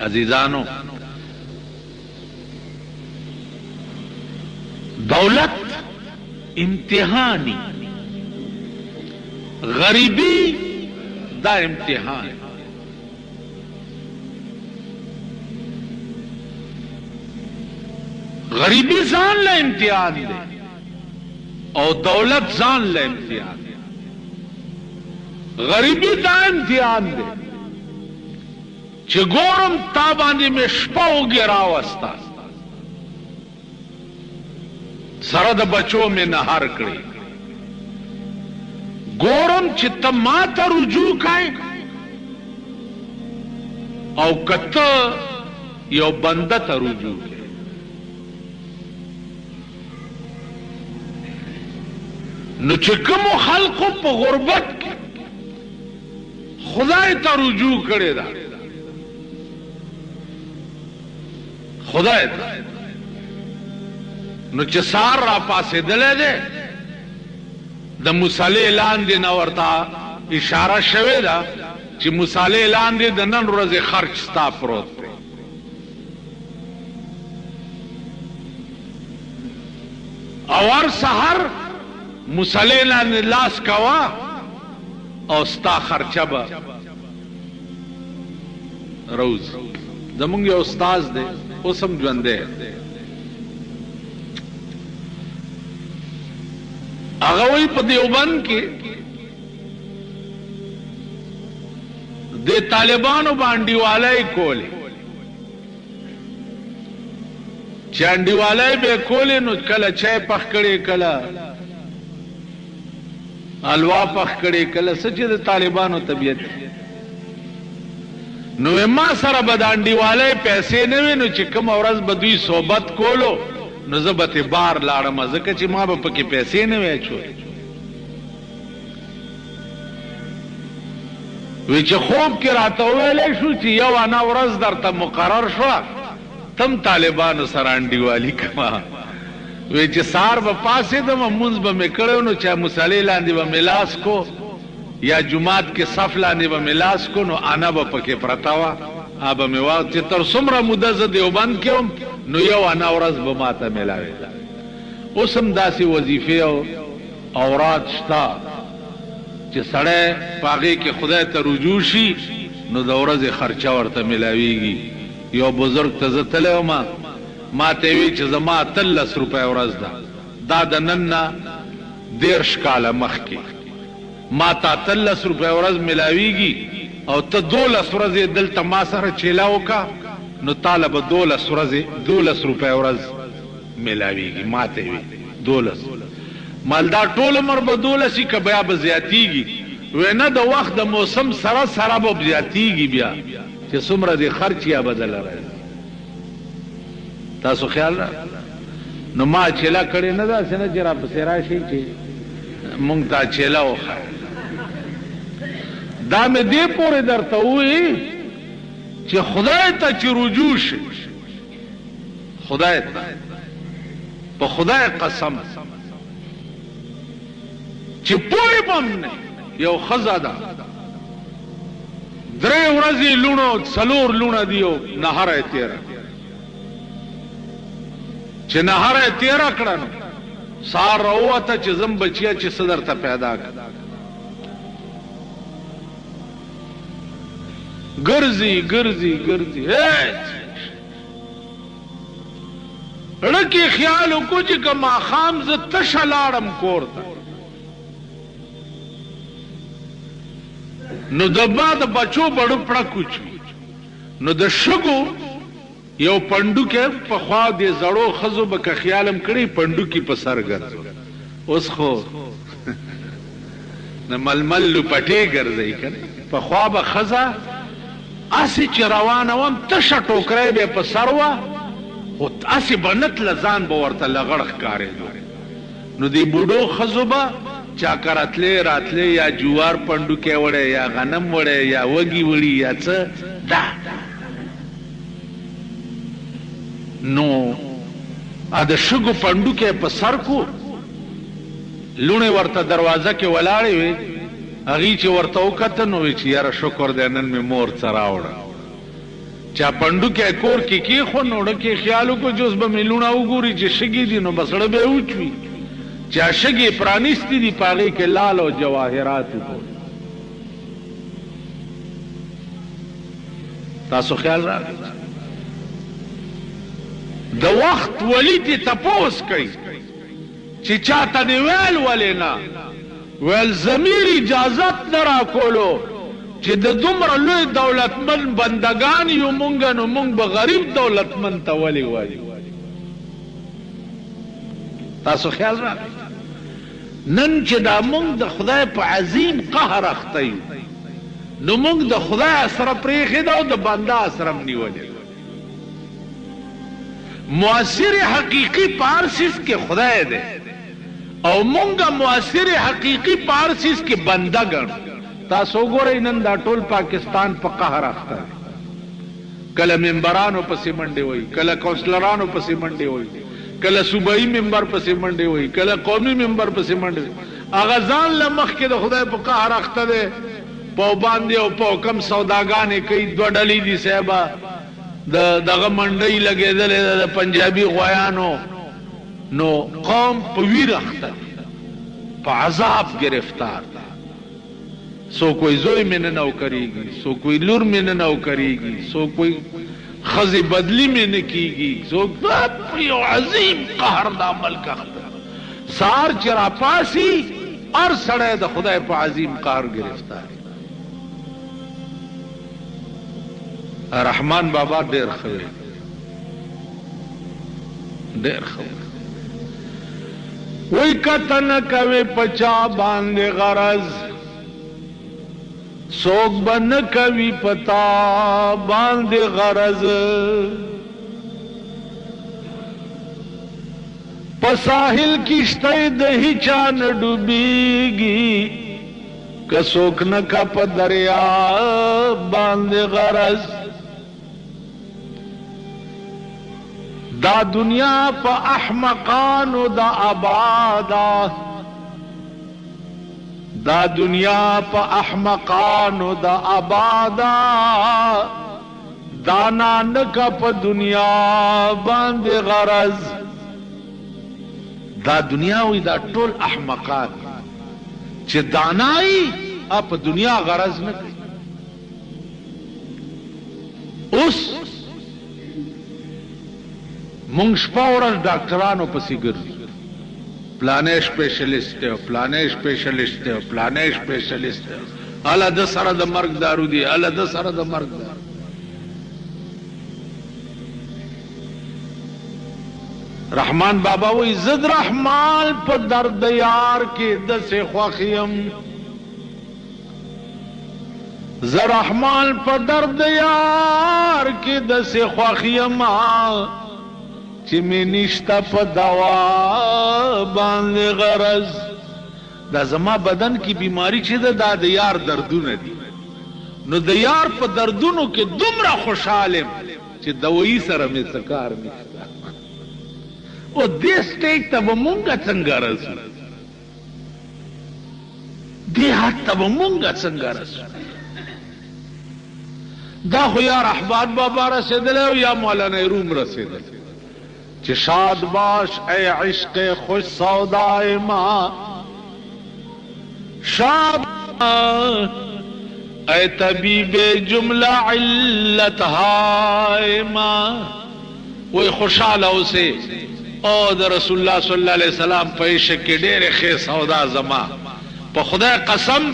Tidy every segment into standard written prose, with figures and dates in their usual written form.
عزیزانو دولت امتحانی، غریبی دا امتحان. غریبی ځان له امتحان دی او دولت ځان له امتحان دی. غریبی دا امتحان دی چې ګورم تا باندې مې شپه اوږې راوسته، سره د بچو مې نهار کړی، ګورم چې ته ما ته رجوع کوې او که ته یو بنده ته رجوع کوې. نو چې کومو خلقو په غربت کې خدای ته رجوع کړې ده، خدای ته، نو چې سار را پاسېدلی دی د مصالې لاندې نه ورته اشاره شوې ده چې مصالې لاندې د نن ورځې خرچ ستا پروت دی. او هر سحر مصالې لاندې لاس کوه او ستا خرچه به روز. زمونږ یو استاذ دی اوس هم ژوندی، هغه وایي په دیوبند کې د طالبانو به انډیوالۍ کولې، چې انډیوالۍ به یې کولې نو کله چای پخ کړې، کله حلوا پخ کړې، کله څه چې د طالبانو طبیعت. نو ما سره به د انډیوالۍ پیسې نه وي، نو چې کومه ورځ به دوی صحبت کولو نو زه به تې بار لاړم، ځکه چې ما به پکې پیسې نه وی اچولې. وی چې خوب کې راته وویلی شو چې یو انا ورځ درته مقرر شوه تم طالبانو سره انډیوالي کوه. وی چې سهار به پاڅېدم مونځ به مې کړی نو چا مصالې لاندې به مې لاس کو یا جومات کې صف لاندې به مې لاس کو نو انا به پکې پرته وه، به مې وا چې تر څومره موده زه دیوبند کې وم نو یو انا ورځ به ما ته میلاوېده. اوس هم داسې وظیفې او اوراد شته چې سړی په هغې کې خدای ته رجوع شي نو د ورځې خرچه ورته میلاویږي. یو بزرګ ته زه تلی وم، ما ته یې وی چې زما 13 روپۍ ورځ ده، دا د نن نه 13 کاله مخکې ما ته 13 روپۍ ورځ میلاویږي او ته 12 ورځې دلته ما سره چیله وکړه نو تاله به 12 روپۍ ورځ میلاویږي. ما ته یې وی 12 مالدار ټول عمر به 12 که بیا به زیاتیږي. وی نه، د وخت د موسم سره سره به زیاتیږي بیا چې څومره دې خرچ یا بدله راځي. تاسو خیال را نو ما چیله کړې نه ده، داسې نه چې راپسې راشي چې مونږ ته چیله وښایه. دا مې دې پورې درته ووایي چې خدای ته چې رجوع شي، خدای ته په خدای قسم چې پوه به هم نه. یو ښځه ده 3 ورځې لوڼو 4 لوڼه دي او نهره یې تېره، چې نهره یې تېره کړه نو سهار راووته چې ځم بچیه چې څه درته پیدا کړه. ګرځي ګرځي ګرځي ړکې خیال وکړو چې که ماښام زه تشه لاړم کور ته نو دبا د بچو بړو پړک وچوي، نو د شګو یو پنډوکی پخوا د زړو ښځو به که خیالم کړی پنډوکي په سر ګرځو. اوس خو نه ململ لوپټې ګرځئ که نه. پخوا به ښځه هسې چې روانه وم تشه ټوکری به یې په سر وه خو هسې به نتله ځان به ورته لغړ ښکارېدو. نو دې بوډو ښځو به چا کرتلې راتلې یا جوار پنډوکی وړی یا غنم وړی یا وږي وړي یا څه دا نو د شګو پنډوکی په سر کو. لوڼې ورته دروازه کې ولاړې وې، هغې چې ورته وکته نو وی چې یاره شکر دی نن مې مور څه راوړه. چا پندو کې کور کې کې خو نوړه کې خیالو کو جوز به ملونه وګوري چې شګي دي نو بسړه به اوچوي چا شګي پرانیستی دي پاغي کې لال او جواهرات کو تاسو خیال راغی د وخت ولی تی تپوس کوي چې چاته دی ویل ولینا ویل ضمیر اجازت نه راکولو چې د دومره لوی دولتمند بندگان یو مونږ نو مونږ به غریب دولتمند ته ولی وایو تاسو خیال راغی نن چې دا مونږ د خدای په عظیم قهر اخته یو نو مونږ د خدای سره پریښې ده او د بنده سره هم نیولې مؤثر حقیقی پارسیس کې خدای دی او مونږه مؤثر حقیقی پارسیس کې بنده ګڼو تاسو ګورئ نن دا ټول پاکستان په قهر اخته کله ممبرانو پسې منډې وایي کله کونسلرانو پسې منډې وایي کله صوبایي ممبر پسې منډې وایي کله قومي ممبر پسې منډې هغه ځان له مخکې د خدای په قهر اخته دی په باندې او په کم سوداګانې کوي دوه ډلې دي صاحبه دغه منډۍ لګېدلې د پنجابي غویانو نو قوم په ویر اخته په عذاب گرفتار سو کوئی زوی میں نہ کرے گی سو کوئی لور میں نہ کرے گی سو کوئی خزی بدلی میں نہ کی گی سو عظیم قہر دا عمل کا سار چرا پاسی اور سڑے دا خدای پا عظیم قہر گرفتار رحمان بابا دیر خوی دیر خوی وی کتن کوي پچا باندې غرض سوک بن کوي پتا باندې غرض پساحل کشته د هیچا نه ډوبېږي که سوک نه کا په دریا باندې غرض دا دنیا پا احمقانو دا آبادا دا دنیا پا احمقانو دا آبادا دانا نکا پا دنیا باند غرض دا دنیاوی دا ټول احمقان چې دانائی اپ دنیا غرض نکی اس مونږ شپه ورځ ډاکټرانو پسې ګرځو پلانې سپیشلیسټ دی پلانې سپیشلیسټ دی پلانې سپیشلیسټ دی اله د سره د مرګ دارو دی اله د سره د مرګ دارو رحمان بابا وی زد رحمان په درد یار کې د سه خوخیم ز رحمان په درد یار کې د سه خوخیم چې می نشتا په دوا باندې غرض دا زما بدن کی بیماری چې دا د یار دردونه دي نو د یار په دردونو کې دومره خوشاله چې دوی سره می سکار نشتا او دې سټیج ته مونږه څنګه رسو دې حد ته مونږه څنګه رسو دا خو یا رحمان بابا رسیدل او یا مولانا روم رسیدل چې شاد باش ای عشق خوش سودای ما شاد ای طبیب جملہ علت های ما وی خوشحال اوسے او د رسول الله صلی الله علیه وسلم په عشق کې ډېر ښه سودا زما په خدای قسم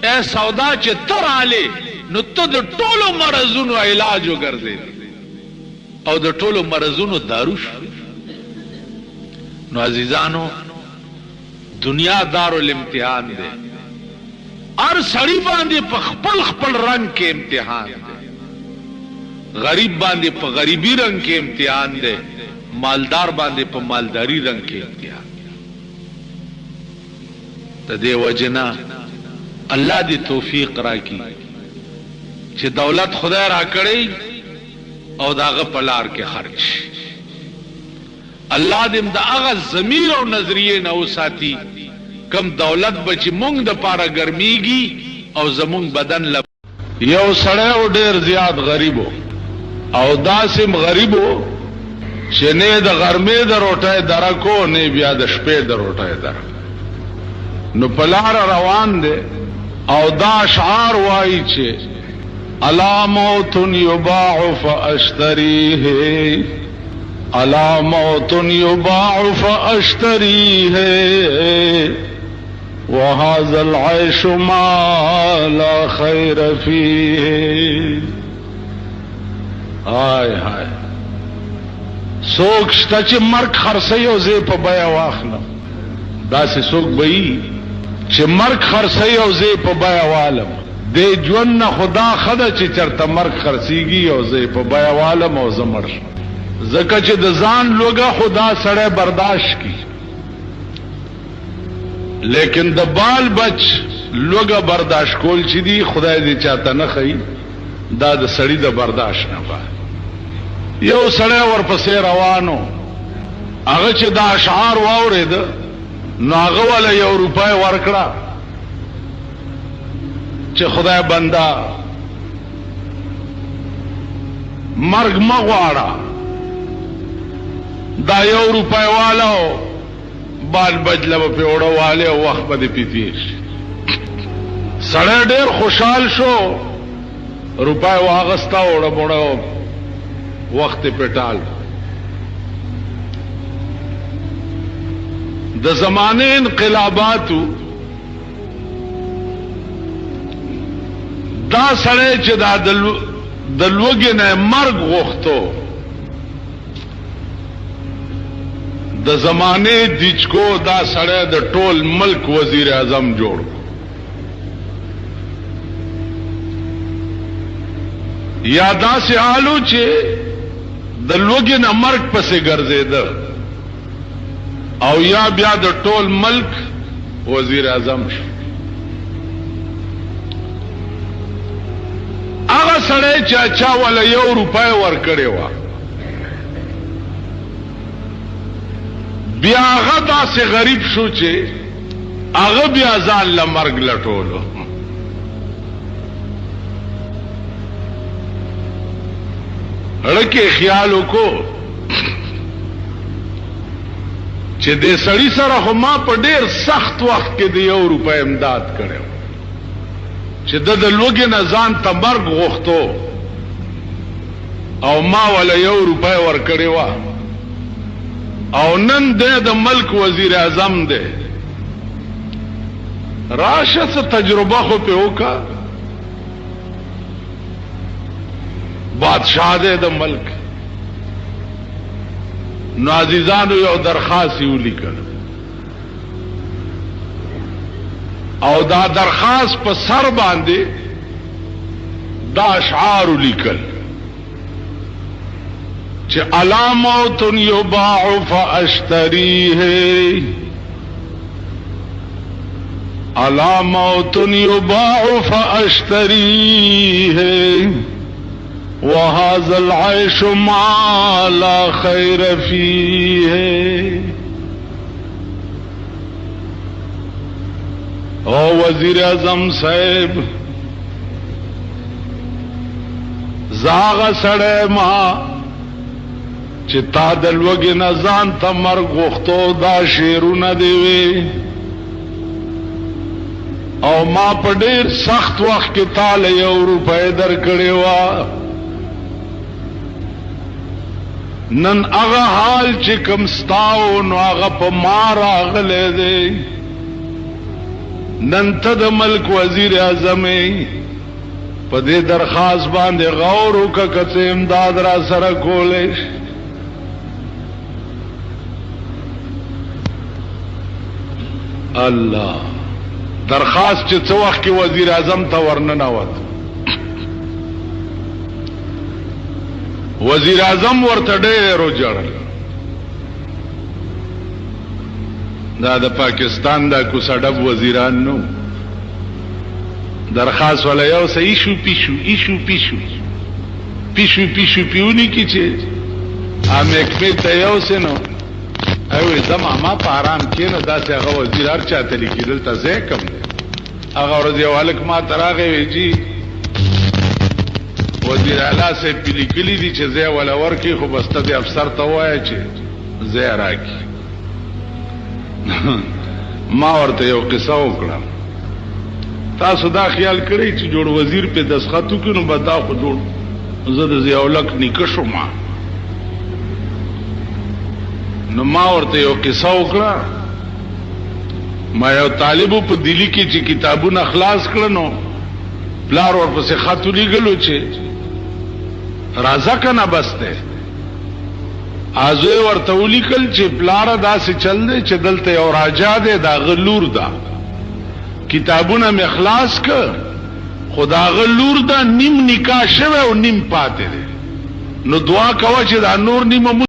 اے سودا چې تر علی نو ته د ټولو مرزونو علاج وګرځې او د ټولو مرزونو دارو شو نو عزیزانو دنیا دار الامتحان دی هر سړی باندې په خپل خپل رنگ کې امتحان دی غریب باندې په غریبی رنگ کې امتحان دی مالدار باندې په مالداری رنگ کې امتحان ته دې وجنا الله دې توفیق راکړي چې دولت خدای را کړی او داغه پلار کې خرج الله دې د هغه ضمیر او نظریه نه وساتي کم دولت بچ مونږ د پاره ګرميږي او زمونږ بدن یو سړی او ډیر زیات غریبو او داسم غریبو چې نه د غرمې د روټۍ درکو نه بیا د شپې د روټۍ درکو نو پلار روان دي او دا اشعار وایي چې الا موت یباع فاشتریه الا موت یباع فاشتریه وهذا العيش ما لا خير فيه آی هاي سوک شته چې مرګ خرڅي او زه په بیا واخلم داسې سوک بئی چې مرګ خرڅي او زه په بیا والم د ژوند نه خدا خدا چې چرته مرګ خرڅيږي او زه په بیا والم او زمر زکه چې د ځان لوګه خدا سره برداشت کی لیکن د بال بچ لوګه برداشت کول چې دی خدای دې چاته نه خي دا د سړی د برداشت نه با یو سړی ورپسې روانو هغه چې دا اشعار واورید نو هغه ولا €1 ورکړه چې خدای بندا مرګ مغواړه دا €1 والو بال بجله په وړو والے وخت به پیتیش سړی ډېر خوشحال شو روپای واغستا وړو وړو وخت پټال د زمانه انقلاباتو دا سړی چې دا د لوګي نه مرګ غوښتو د زمانه دیچکو دا سړی د ټول ملک وزیر اعظم جوړ یا دا سه حالو چې د لوګي نه مرګ پسې ګرځیدل او یا بیا د ټول ملک وزیر اعظم شو هغه سړی چې چا ولا €1 ورکړی و بیا هغه داسې غریب شو چې هغه بیا ځان له مرګ لټولو هړکه خیال وکړو چې دې سړی سره خو ما په ډېر سخت وخت کې د €1 امداد کړو چې د لوګي نه ځان ته مرګ غوښتو او ما ولا €1 ورکړی و او نن د ملک وزیر اعظم دی راشه څه تجربه خو په وکا بادشاہ دی د ملک نو عزیزانو یو درخواست یې ولیکل او دا درخواست په سر باندې دا اشعار ولیکل چې الا موت یباع فاشتریه الا موت یباع فاشتریه وهذا العيش ما لا خير فيه او وزیر اعظم صاحب زاغ سړی ما چې تا د لوګي نه ځان ته مرګ غوښتو دا شعرونه دی وی او ما په ډېر سخت وخت کې تاله €1 درکړی و نن هغه حال چې کوم ستاو نو هغه په ما راغلی دی نن ته د ملک وزیر اعظم په دې درخواست باندې غور وکړه که څه امداد را سره کولی شي الله درخواست چې څه وخت کې وزیر اعظم ته ورننوت وزیر اعظم ورته ډېر وژړل دا د پاکستان دا کوڅډب وزیران نو درخواست ولا یو سه ایشو پیشو پیونی کی چې ام اکمل ته یو سه نو اوی زما ما په آرام کې نو داسې هغه وزیر هر چاته لیکل ته زه کم هغه ورځ یو الک ما تراغه وی جی وزیر اعلی سے پلی کلی دی چې زه ولا ورکی خو بسته د افسر ته وای چې زه راکی. ما ورته یو قصه وکړه. تاسو دا خیال کړئ چې جوړ وزیر په دسخط وکړو نو به دا خو جوړ زه د ضیاءالحق نیکه شوم. نو ما ورته یو قصه وکړه. ما یو طالبو په دلی کې چې کتابونه خلاص کړنو پلار ورپسې خط ولیږلو چې راځه کنه بس دی. ازوی ورته ولیکل چې پلاره داسې چل دی چې دلته یو راجا دی دا غلور ده کتابونه مې خلاص کړ خو دا غلور ده نیم نکاح شوی او نیم پاتې دی نو دعا کوه چې دا نور نیمه